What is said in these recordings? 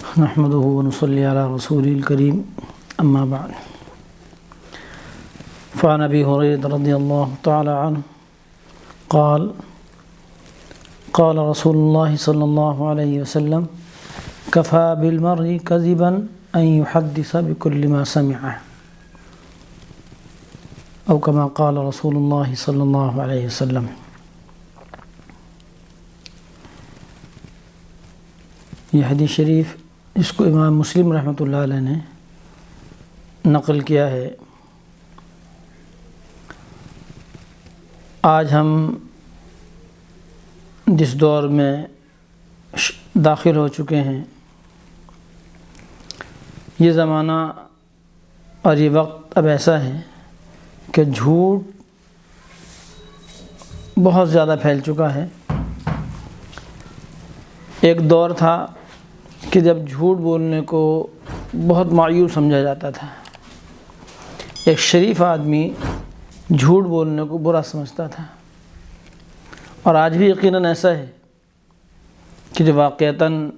نحمده ونصلي على رسوله الكريم أما بعد فعن أبي هريرة رضي الله تعالى عنه قال قال رسول الله صلى الله عليه وسلم كفى بالمرء كذبا أن يحدث بكل ما سمعه أو كما قال رسول الله صلى الله عليه وسلم۔ یہ حدیث شریف اس کو امام مسلم رحمۃ اللہ علیہ نے نقل کیا ہے۔ آج ہم جس دور میں داخل ہو چکے ہیں، یہ زمانہ اور یہ وقت اب ایسا ہے کہ جھوٹ بہت زیادہ پھیل چکا ہے۔ ایک دور تھا کہ جب جھوٹ بولنے کو بہت معیوب سمجھا جاتا تھا، ایک شریف آدمی جھوٹ بولنے کو برا سمجھتا تھا، اور آج بھی یقیناً ایسا ہے کہ جو واقعتاً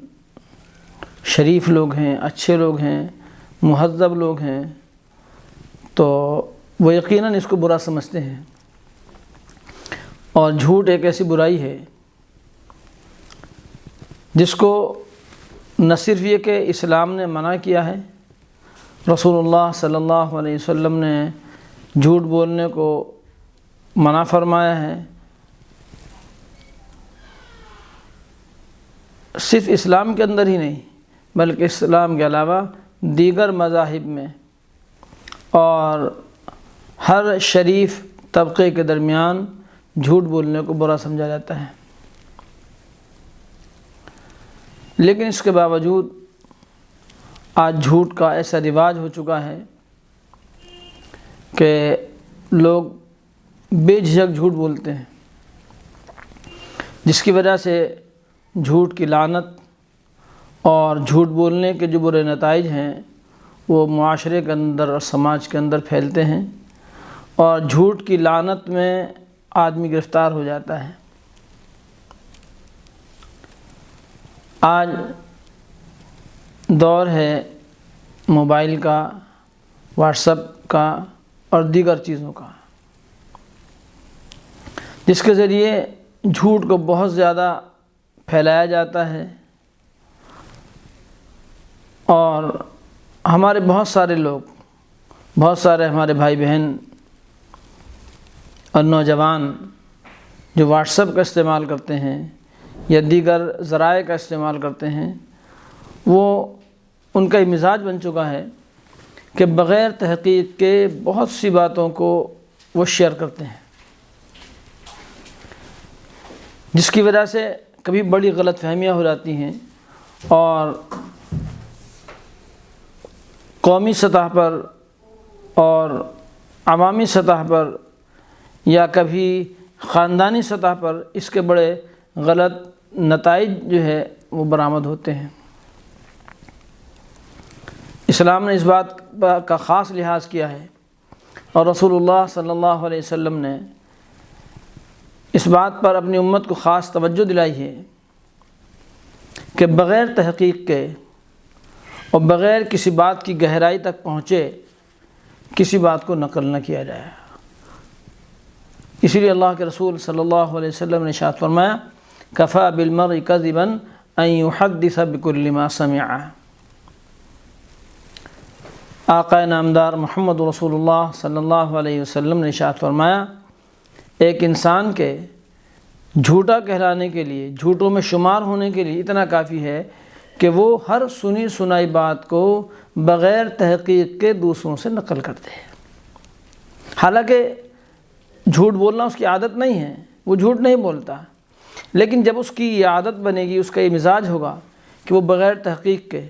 شریف لوگ ہیں، اچھے لوگ ہیں، مہذب لوگ ہیں، تو وہ یقیناً اس کو برا سمجھتے ہیں۔ اور جھوٹ ایک ایسی برائی ہے جس کو نہ صرف یہ کہ اسلام نے منع کیا ہے، رسول اللہ صلی اللہ علیہ وسلم نے جھوٹ بولنے کو منع فرمایا ہے، صرف اسلام کے اندر ہی نہیں بلکہ اسلام کے علاوہ دیگر مذاہب میں اور ہر شریف طبقے کے درمیان جھوٹ بولنے کو برا سمجھا جاتا ہے۔ لیکن اس کے باوجود آج جھوٹ کا ایسا رواج ہو چکا ہے کہ لوگ بے جھجک جھوٹ بولتے ہیں، جس کی وجہ سے جھوٹ کی لعنت اور جھوٹ بولنے کے جو برے نتائج ہیں وہ معاشرے کے اندر اور سماج کے اندر پھیلتے ہیں، اور جھوٹ کی لعنت میں آدمی گرفتار ہو جاتا ہے۔ آج دور ہے موبائل کا، واٹس ایپ کا اور دیگر چیزوں کا، جس کے ذریعے جھوٹ کو بہت زیادہ پھیلایا جاتا ہے، اور ہمارے بہت سارے لوگ، بہت سارے ہمارے بھائی بہن اور نوجوان جو واٹس ایپ کا استعمال کرتے ہیں یا دیگر ذرائع کا استعمال کرتے ہیں، وہ ان کا مزاج بن چکا ہے کہ بغیر تحقیق کے بہت سی باتوں کو وہ شیئر کرتے ہیں، جس کی وجہ سے کبھی بڑی غلط فہمیاں ہو جاتی ہیں، اور قومی سطح پر اور عوامی سطح پر یا کبھی خاندانی سطح پر اس کے بڑے غلط نتائج جو ہے وہ برآمد ہوتے ہیں۔ اسلام نے اس بات کا خاص لحاظ کیا ہے، اور رسول اللہ صلی اللہ علیہ وسلم نے اس بات پر اپنی امت کو خاص توجہ دلائی ہے کہ بغیر تحقیق کے اور بغیر کسی بات کی گہرائی تک پہنچے کسی بات کو نقل نہ کیا جائے۔ اسی لیے اللہ کے رسول صلی اللہ علیہ وسلم نے ارشاد فرمایا کفی بالمرء کذبا ان یحدث بکل ما سمع۔ آقا نامدار محمد رسول اللہ صلی اللہ علیہ وسلم نے ارشاد فرمایا ایک انسان کے جھوٹا کہلانے کے لیے، جھوٹوں میں شمار ہونے کے لیے اتنا کافی ہے کہ وہ ہر سنی سنائی بات کو بغیر تحقیق کے دوسروں سے نقل کرتے ہیں۔ حالانکہ جھوٹ بولنا اس کی عادت نہیں ہے، وہ جھوٹ نہیں بولتا، لیکن جب اس کی یہ عادت بنے گی، اس کا یہ مزاج ہوگا کہ وہ بغیر تحقیق کے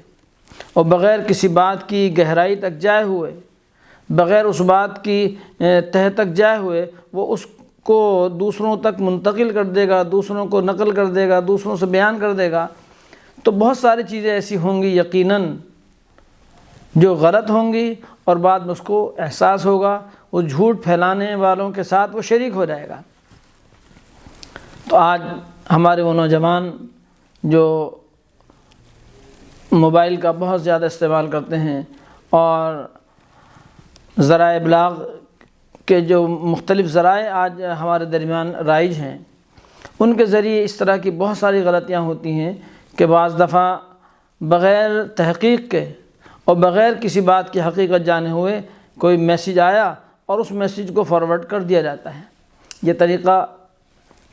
اور بغیر کسی بات کی گہرائی تک جائے ہوئے، بغیر اس بات کی تہ تک جائے ہوئے وہ اس کو دوسروں تک منتقل کر دے گا، دوسروں کو نقل کر دے گا، دوسروں سے بیان کر دے گا، تو بہت ساری چیزیں ایسی ہوں گی یقیناً جو غلط ہوں گی، اور بعد میں اس کو احساس ہوگا، وہ جھوٹ پھیلانے والوں کے ساتھ وہ شریک ہو جائے گا۔ تو آج ہمارے وہ نوجوان جو موبائل کا بہت زیادہ استعمال کرتے ہیں، اور ذرائع ابلاغ کے جو مختلف ذرائع آج ہمارے درمیان رائج ہیں، ان کے ذریعے اس طرح کی بہت ساری غلطیاں ہوتی ہیں کہ بعض دفعہ بغیر تحقیق کے اور بغیر کسی بات کی حقیقت جانے ہوئے کوئی میسیج آیا اور اس میسیج کو فارورڈ کر دیا جاتا ہے۔ یہ طریقہ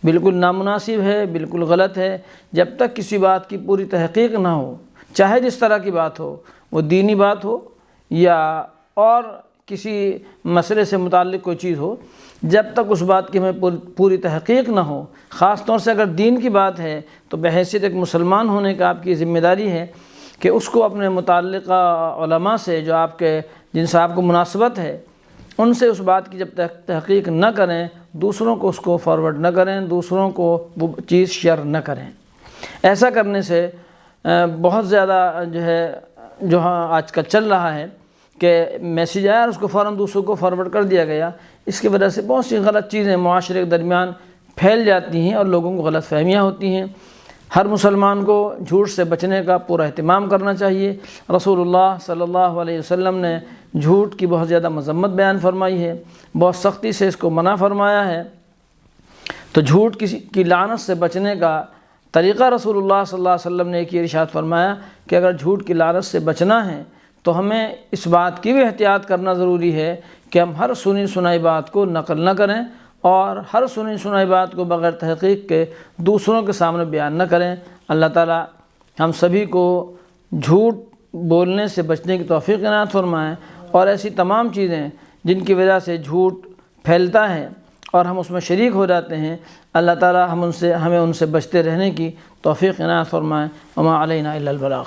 بالکل نامناسب ہے، بالکل غلط ہے۔ جب تک کسی بات کی پوری تحقیق نہ ہو، چاہے جس طرح کی بات ہو، وہ دینی بات ہو یا اور کسی مسئلے سے متعلق کوئی چیز ہو، جب تک اس بات کی ہمیں پوری تحقیق نہ ہو، خاص طور سے اگر دین کی بات ہے تو بحیثیت ایک مسلمان ہونے کا آپ کی ذمہ داری ہے کہ اس کو اپنے متعلقہ علماء سے جو جن سے آپ کو مناسبت ہے، ان سے اس بات کی جب تک تحقیق نہ کریں، دوسروں کو اس کو فارورڈ نہ کریں، دوسروں کو وہ چیز شیئر نہ کریں۔ ایسا کرنے سے بہت زیادہ جو آج کل چل رہا ہے کہ میسیج آیا اور اس کو فوراً دوسروں کو فارورڈ کر دیا گیا، اس کی وجہ سے بہت سی غلط چیزیں معاشرے کے درمیان پھیل جاتی ہیں اور لوگوں کو غلط فہمیاں ہوتی ہیں۔ ہر مسلمان کو جھوٹ سے بچنے کا پورا اہتمام کرنا چاہیے۔ رسول اللہ صلی اللہ علیہ وسلم نے جھوٹ کی بہت زیادہ مذمت بیان فرمائی ہے، بہت سختی سے اس کو منع فرمایا ہے۔ تو جھوٹ کی لعنت سے بچنے کا طریقہ رسول اللہ صلی اللہ علیہ وسلم نے ایک ارشاد فرمایا کہ اگر جھوٹ کی لعنت سے بچنا ہے تو ہمیں اس بات کی بھی احتیاط کرنا ضروری ہے کہ ہم ہر سنی سنائی بات کو نقل نہ کریں اور ہر سنی سنائی بات کو بغیر تحقیق کے دوسروں کے سامنے بیان نہ کریں۔ اللہ تعالی ہم سبھی کو جھوٹ بولنے سے بچنے کی توفیق عنایت فرمائیں، اور ایسی تمام چیزیں جن کی وجہ سے جھوٹ پھیلتا ہے اور ہم اس میں شریک ہو جاتے ہیں، اللہ تعالی ہمیں ان سے بچتے رہنے کی توفیق عنایت فرمائیں۔ وما علینا الا البلاغ۔